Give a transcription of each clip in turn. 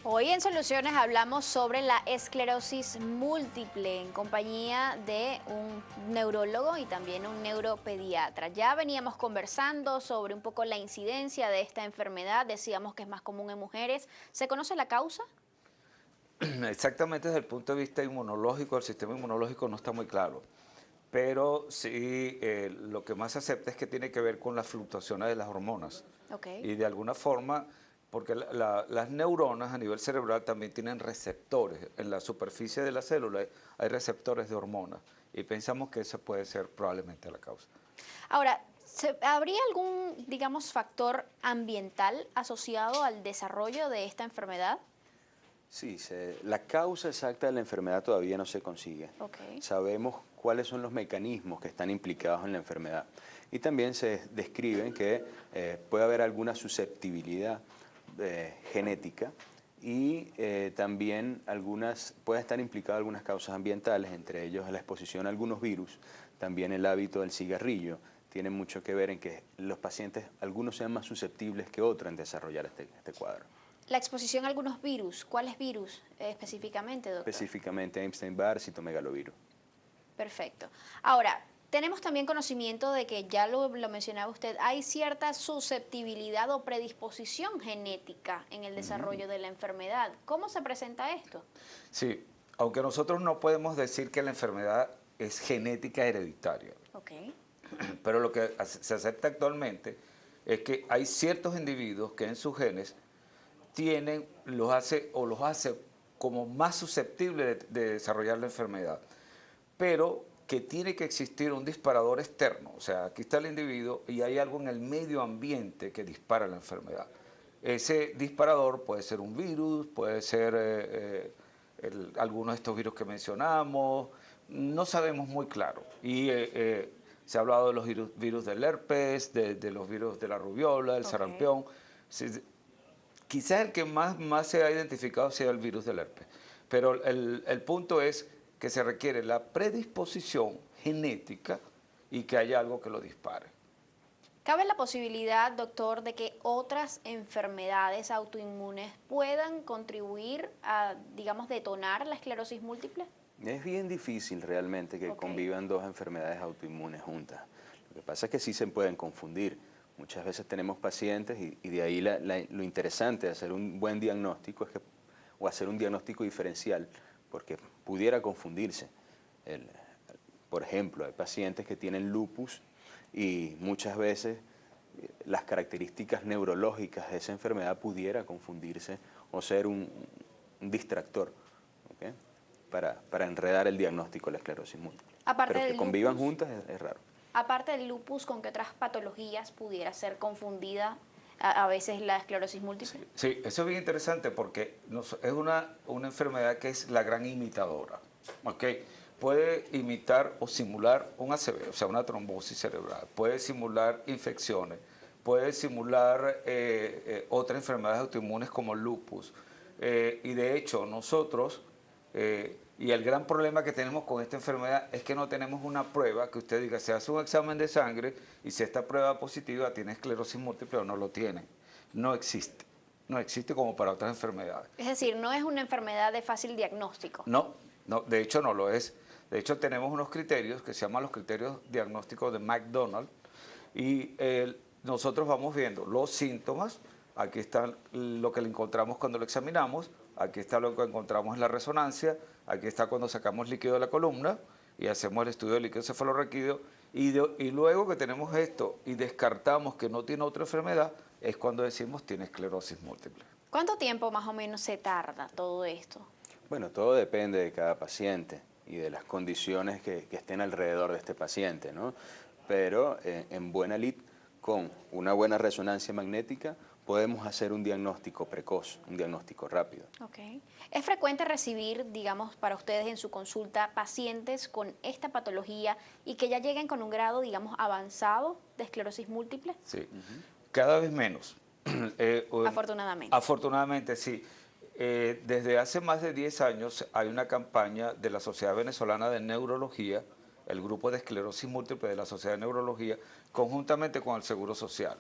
Hoy en Soluciones hablamos sobre la esclerosis múltiple en compañía de un neurólogo y también un neuropediatra. Ya veníamos conversando sobre un poco la incidencia de esta enfermedad, decíamos que es más común en mujeres. ¿Se conoce la causa? Exactamente desde el punto de vista inmunológico, el sistema inmunológico no está muy claro, pero sí lo que más se acepta es que tiene que ver con las fluctuaciones de las hormonas Ok. y de alguna forma, porque las neuronas a nivel cerebral también tienen receptores, en la superficie de la célula hay receptores de hormonas y pensamos que esa puede ser probablemente la causa. Ahora, ¿habría algún, digamos, factor ambiental asociado al desarrollo de esta enfermedad? Sí, la causa exacta de la enfermedad todavía no se consigue. Ok. Sabemos cuáles son los mecanismos que están implicados en la enfermedad y también se describen que puede haber alguna susceptibilidad genética y también puede estar implicado algunas causas ambientales, entre ellos la exposición a algunos virus, también el hábito del cigarrillo. Tiene mucho que ver en que los pacientes, algunos sean más susceptibles que otros en desarrollar este cuadro. La exposición a algunos virus. ¿Cuáles virus específicamente, doctor? Específicamente Epstein-Barr, citomegalovirus. Perfecto. Ahora, tenemos también conocimiento de que, ya lo mencionaba usted, hay cierta susceptibilidad o predisposición genética en el desarrollo de la enfermedad. ¿Cómo se presenta esto? Sí, aunque nosotros no podemos decir que la enfermedad es genética hereditaria, Ok. pero lo que se acepta actualmente es que hay ciertos individuos que en sus genes los hace como más susceptibles de desarrollar la enfermedad, pero que tiene que existir un disparador externo, o sea, aquí está el individuo y hay algo en el medio ambiente que dispara la enfermedad. Ese disparador puede ser un virus, puede ser alguno de estos virus que mencionamos, no sabemos muy claro. Y se ha hablado de los virus del herpes, de los virus de la rubiola, del Ok. sarampión. Quizás el que más se ha identificado sea el virus del herpes, pero el punto es que se requiere la predisposición genética y que haya algo que lo dispare. ¿Cabe la posibilidad, doctor, de que otras enfermedades autoinmunes puedan contribuir a, digamos, detonar la esclerosis múltiple? Es bien difícil realmente que Ok. convivan dos enfermedades autoinmunes juntas. Lo que pasa es que sí se pueden confundir. Muchas veces tenemos pacientes y de ahí lo interesante de hacer un buen diagnóstico o hacer un diagnóstico diferencial, porque pudiera confundirse. Por ejemplo, hay pacientes que tienen lupus y muchas veces las características neurológicas de esa enfermedad pudiera confundirse o ser un distractor, ¿ok? Para enredar el diagnóstico de la esclerosis múltiple. Aparte Pero que del convivan lupus, juntas es raro. aparte del lupus, ¿con qué otras patologías pudiera ser confundida a veces la esclerosis múltiple? Sí, eso es bien interesante porque es una enfermedad que es la gran imitadora. ¿Okay? Puede imitar o simular un ACV, o sea, una trombosis cerebral, puede simular infecciones, puede simular otras enfermedades autoinmunes como el lupus. Y de hecho, nosotros, y el gran problema que tenemos con esta enfermedad es que no tenemos una prueba que usted diga, se hace un examen de sangre y si esta prueba positiva tiene esclerosis múltiple o no lo tiene. No existe. No existe como para otras enfermedades. Es decir, no es una enfermedad de fácil diagnóstico. No, no, de hecho no lo es. De hecho tenemos unos criterios que se llaman los criterios diagnósticos de McDonald y nosotros vamos viendo los síntomas, aquí está lo que le encontramos cuando lo examinamos, aquí está lo que encontramos en la resonancia, aquí está cuando sacamos líquido de la columna y hacemos el estudio de líquido cefalorraquídeo y luego que tenemos esto y descartamos que no tiene otra enfermedad, es cuando decimos tiene esclerosis múltiple. ¿Cuánto tiempo más o menos se tarda todo esto? Bueno, todo depende de cada paciente y de las condiciones que estén alrededor de este paciente, ¿no? Pero en buena lid, con una buena resonancia magnética, podemos hacer un diagnóstico precoz, un diagnóstico rápido. Ok. ¿Es frecuente recibir, digamos, para ustedes en su consulta, pacientes con esta patología y que ya lleguen con un grado, digamos, avanzado de esclerosis múltiple? Sí, cada vez menos. Afortunadamente. Afortunadamente, sí. Desde hace más de 10 años hay una campaña de la Sociedad Venezolana de Neurología, el grupo de esclerosis múltiple de la Sociedad de Neurología, conjuntamente con el Seguro Social,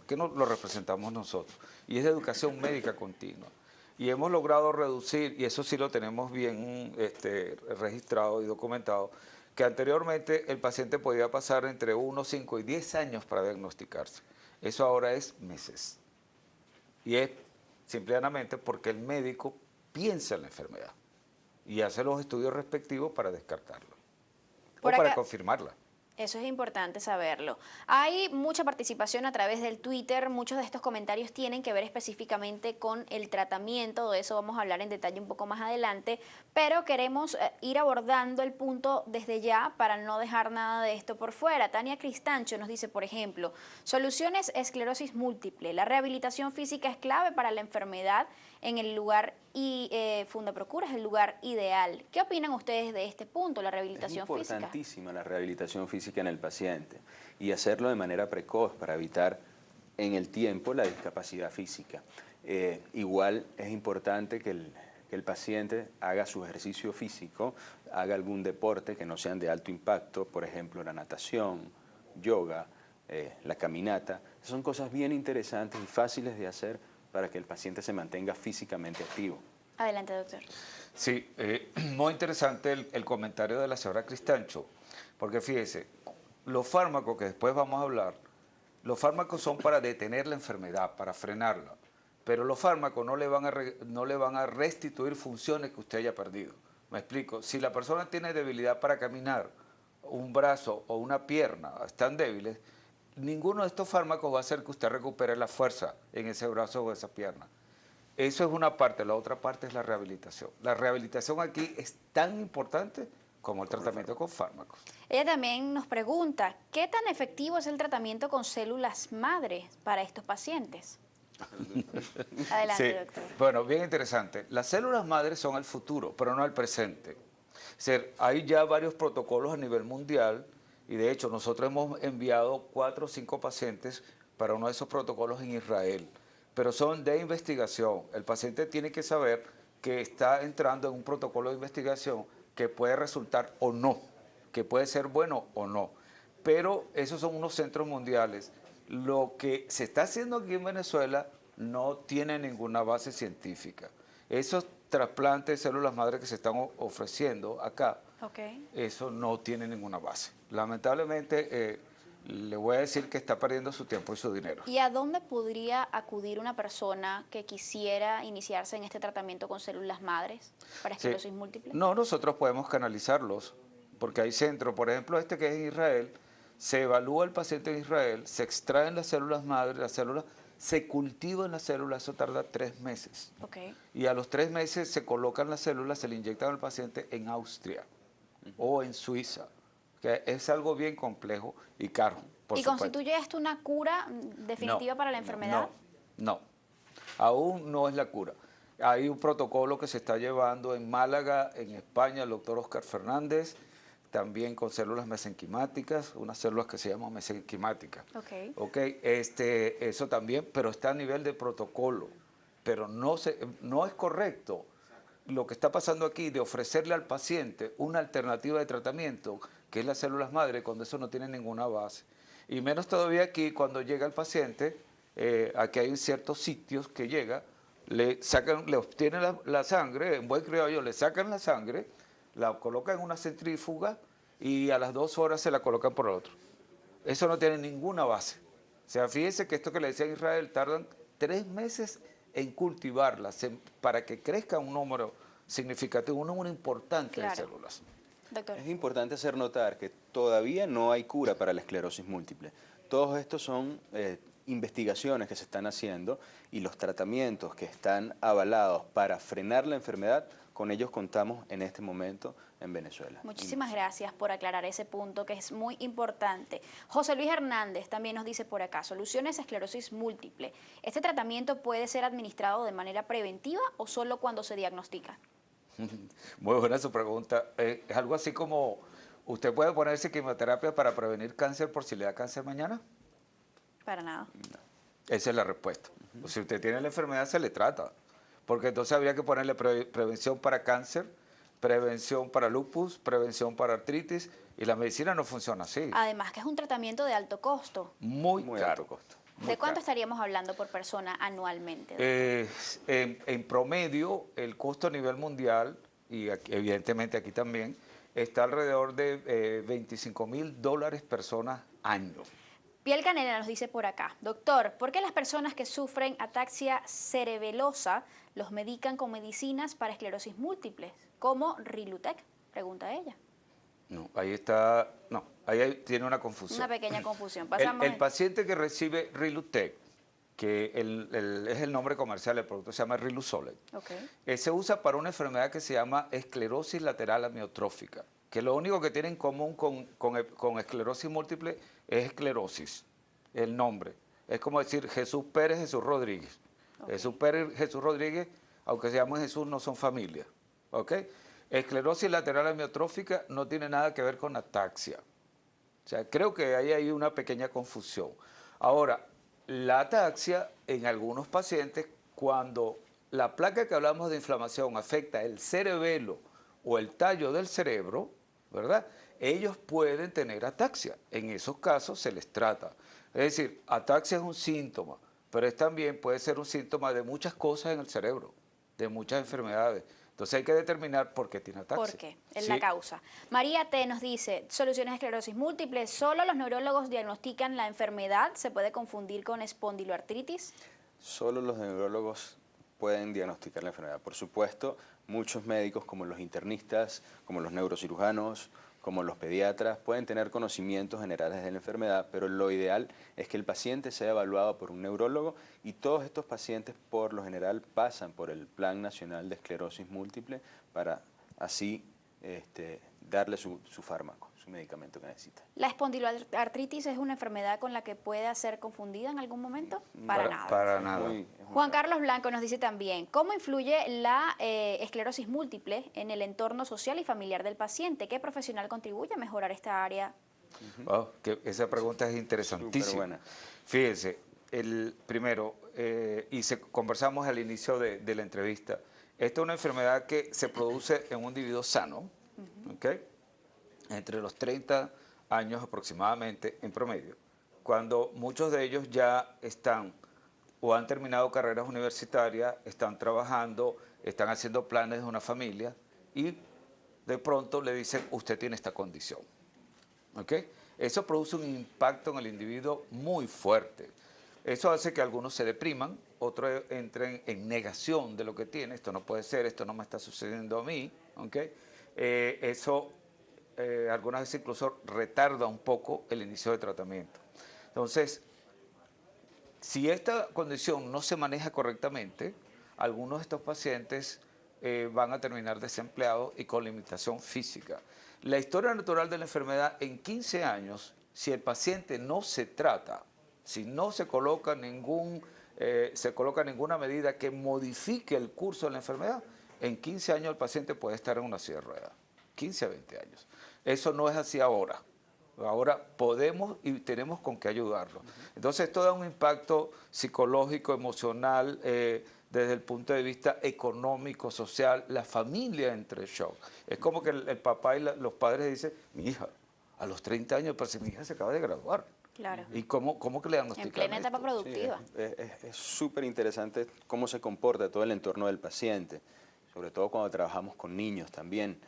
que lo representamos nosotros, y es de educación médica continua. y hemos logrado reducir, y eso sí lo tenemos bien registrado y documentado, que anteriormente el paciente podía pasar entre 1, 5 y 10 años para diagnosticarse. Eso ahora es meses. Y es simplemente porque el médico piensa en la enfermedad y hace los estudios respectivos para descartarla Por o para acá, confirmarla. eso es importante saberlo. Hay mucha participación a través del Twitter, muchos de estos comentarios tienen que ver específicamente con el tratamiento, de eso vamos a hablar en detalle un poco más adelante, pero queremos ir abordando el punto desde ya para no dejar nada de esto por fuera. Tania Cristancho nos dice, por ejemplo, soluciones esclerosis múltiple, la rehabilitación física es clave para la enfermedad en el lugar y Fundaprocura es el lugar ideal. ¿Qué opinan ustedes de este punto, la rehabilitación física? Es importantísima la rehabilitación física en el paciente y hacerlo de manera precoz para evitar en el tiempo la discapacidad física. Igual es importante que el paciente haga su ejercicio físico, haga algún deporte que no sean de alto impacto, por ejemplo la natación, yoga, la caminata. Son cosas bien interesantes y fáciles de hacer para que el paciente se mantenga físicamente activo. Adelante, doctor. Sí, muy interesante el comentario de la señora Cristancho, porque fíjese, los fármacos que después vamos a hablar, los fármacos son para detener la enfermedad, para frenarla, pero los fármacos no le van a restituir funciones que usted haya perdido. Me explico, si la persona tiene debilidad para caminar, un brazo o una pierna están débiles, ninguno de estos fármacos va a hacer que usted recupere la fuerza en ese brazo o esa pierna. Eso es una parte, la otra parte es la rehabilitación. La rehabilitación aquí es tan importante como el tratamiento con fármacos. Ella también nos pregunta, ¿qué tan efectivo es el tratamiento con células madre para estos pacientes? Adelante, Sí. doctor. Bueno, bien interesante. Las células madres son el futuro, pero no el presente. Es decir, hay ya varios protocolos a nivel mundial y de hecho nosotros hemos enviado 4 o 5 pacientes para uno de esos protocolos en Israel, pero son de investigación. El paciente tiene que saber que está entrando en un protocolo de investigación que puede resultar o no, que puede ser bueno o no. Pero esos son unos centros mundiales. Lo que se está haciendo aquí en Venezuela no tiene ninguna base científica. Esos trasplantes de células madre que se están ofreciendo acá, eso no tiene ninguna base. Lamentablemente, le voy a decir que está perdiendo su tiempo y su dinero. ¿Y a dónde podría acudir una persona que quisiera iniciarse en este tratamiento con células madres para esclerosis múltiple? No, nosotros podemos canalizarlos, porque hay centros, por ejemplo, este que es en Israel, se evalúa el paciente en Israel, se extraen las células madres, las células, se cultivan las células, eso tarda 3 meses. Y a los 3 meses se colocan las células, se le inyectan al paciente en Austria o en Suiza, que es algo bien complejo y caro. ¿Y constituye esto una cura definitiva para la enfermedad? No, aún no es la cura. Hay un protocolo que se está llevando en Málaga, en España, el doctor Oscar Fernández, también con células mesenquimáticas, unas células que se llaman mesenquimáticas. Eso también, pero está a nivel de protocolo. Pero no es correcto lo que está pasando aquí de ofrecerle al paciente una alternativa de tratamiento, que es las células madre, cuando eso no tiene ninguna base. Y menos todavía aquí, cuando llega el paciente, aquí hay ciertos sitios que llega, le obtienen la sangre, en buen criollo, le sacan la sangre, la colocan en una centrífuga y a las 2 horas se la colocan por el otro. Eso no tiene ninguna base. O sea, fíjense que esto que le decía en Israel, tardan 3 meses en cultivarlas para que crezca un número significativo, un número importante de células. Doctor. Es importante hacer notar que todavía no hay cura para la esclerosis múltiple. Todos estos son investigaciones que se están haciendo y los tratamientos que están avalados para frenar la enfermedad, con ellos contamos en este momento en Venezuela. Muchísimas gracias por aclarar ese punto que es muy importante. José Luis Hernández también nos dice por acá, soluciones a esclerosis múltiple. ¿Este tratamiento puede ser administrado de manera preventiva o solo cuando se diagnostica? Muy buena su pregunta. Es algo así como, ¿usted puede ponerse quimioterapia para prevenir cáncer por si le da cáncer mañana? Para nada. No. Esa es la respuesta. Si usted tiene la enfermedad, se le trata. Porque entonces habría que ponerle prevención para cáncer, prevención para lupus, prevención para artritis, y la medicina no funciona así. Además que es un tratamiento de alto costo. Muy caro. alto costo. ¿De cuánto caro. estaríamos hablando por persona anualmente? En promedio, el costo a nivel mundial, y evidentemente aquí también, está alrededor de $25.000 personas año. Piel Canela nos dice por acá, doctor, ¿por qué las personas que sufren ataxia cerebelosa los medican con medicinas para esclerosis múltiple, como Rilutec? Pregunta ella. No, ahí está, no, tiene una confusión. Una pequeña confusión. El, Pasamos. el paciente que recibe Rilutec, que es el nombre comercial, el producto se llama Rilusolid, Okay. se usa para una enfermedad que se llama esclerosis lateral amiotrófica, que lo único que tiene en común con esclerosis múltiple es esclerosis, el nombre. Es como decir Jesús Pérez, Jesús Rodríguez. Okay. Jesús Pérez, Jesús Rodríguez, aunque se llamen Jesús, no son familia. ¿Ok? Esclerosis lateral amiotrófica no tiene nada que ver con ataxia. O sea, creo que ahí hay una pequeña confusión. Ahora, la ataxia en algunos pacientes, cuando la placa que hablamos de inflamación afecta el cerebelo o el tallo del cerebro, ¿verdad? Ellos pueden tener ataxia. En esos casos se les trata. Es decir, ataxia es un síntoma, pero también puede ser un síntoma de muchas cosas en el cerebro, de muchas enfermedades. Entonces hay que determinar por qué tiene ataxia. ¿Por qué? Es la causa. María T. nos dice, soluciones de esclerosis múltiple, ¿solo los neurólogos diagnostican la enfermedad? ¿Se puede confundir con espondiloartritis? Solo los neurólogos pueden diagnosticar la enfermedad. Por supuesto, muchos médicos como los internistas, como los neurocirujanos, como los pediatras, pueden tener conocimientos generales de la enfermedad, pero lo ideal es que el paciente sea evaluado por un neurólogo y todos estos pacientes por lo general pasan por el Plan Nacional de Esclerosis Múltiple para así darle su fármaco, su medicamento que necesita. ¿La espondiloartritis es una enfermedad con la que pueda ser confundida en algún momento? Para nada. Para nada. Juan Carlos Blanco nos dice también, ¿cómo influye la esclerosis múltiple en el entorno social y familiar del paciente? ¿Qué profesional contribuye a mejorar esta área? Oh, esa pregunta es interesantísima. Buena. Fíjense, primero, conversamos al inicio de la entrevista, esta es una enfermedad que se produce en un individuo sano, ¿okay? Entre los 30 años aproximadamente en promedio, cuando muchos de ellos ya están o han terminado carreras universitarias, están trabajando, están haciendo planes de una familia y de pronto le dicen, usted tiene esta condición. ¿Okay? Eso produce un impacto en el individuo muy fuerte. Eso hace que algunos se depriman, otros entren en negación de lo que tiene, esto no puede ser, esto no me está sucediendo a mí. ¿Okay? Algunas veces incluso retarda un poco el inicio de tratamiento. Entonces, si esta condición no se maneja correctamente, algunos de estos pacientes van a terminar desempleados y con limitación física. La historia natural de la enfermedad en 15 años, si el paciente no se trata, si no se coloca ninguna medida que modifique el curso de la enfermedad, en 15 años el paciente puede estar en una silla de ruedas, 15 a 20 años. Eso no es así ahora. Ahora podemos y tenemos con qué ayudarlo. Entonces esto da un impacto psicológico, emocional, desde el punto de vista económico, social, la familia entra en shock. Es como que el papá y los padres dicen, mi hija, a los 30 años, pero si mi hija se acaba de graduar. Claro. ¿Y cómo que le diagnostican En plena etapa productiva. Sí, es súper interesante cómo se comporta todo el entorno del paciente, sobre todo cuando trabajamos con niños también.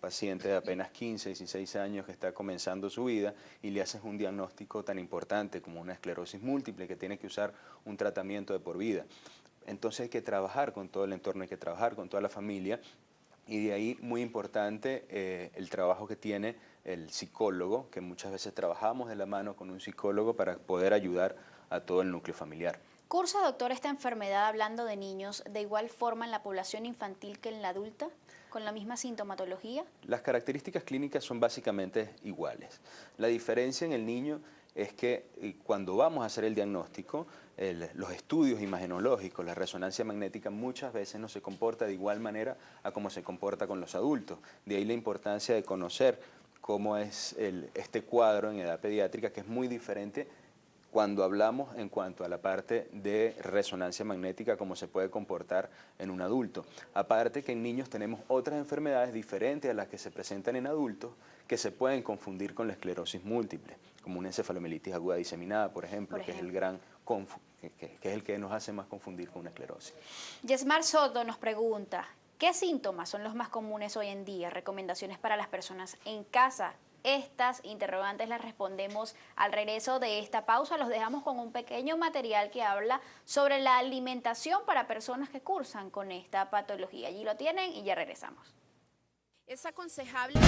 Paciente de apenas 15, 16 años que está comenzando su vida y le haces un diagnóstico tan importante como una esclerosis múltiple que tiene que usar un tratamiento de por vida. Entonces hay que trabajar con todo el entorno, hay que trabajar con toda la familia y de ahí muy importante el trabajo que tiene el psicólogo, que muchas veces trabajamos de la mano con un psicólogo para poder ayudar a todo el núcleo familiar. ¿Cursa, doctor, esta enfermedad, hablando de niños, de igual forma en la población infantil que en la adulta? ¿Con la misma sintomatología? Las características clínicas son básicamente iguales. La diferencia en el niño es que cuando vamos a hacer el diagnóstico, los estudios imagenológicos, la resonancia magnética muchas veces no se comporta de igual manera a como se comporta con los adultos. De ahí la importancia de conocer cómo es este cuadro en edad pediátrica, que es muy diferente cuando hablamos en cuanto a la parte de resonancia magnética, cómo se puede comportar en un adulto. Aparte que en niños tenemos otras enfermedades diferentes a las que se presentan en adultos que se pueden confundir con la esclerosis múltiple, como una encefalomielitis aguda diseminada, por ejemplo, que es el gran que es el que nos hace más confundir con una esclerosis. Yesmar Soto nos pregunta, ¿qué síntomas son los más comunes hoy en día? Recomendaciones para las personas en casa. Estas interrogantes las respondemos al regreso de esta pausa. Los dejamos con un pequeño material que habla sobre la alimentación para personas que cursan con esta patología. Allí lo tienen y ya regresamos. Es aconsejable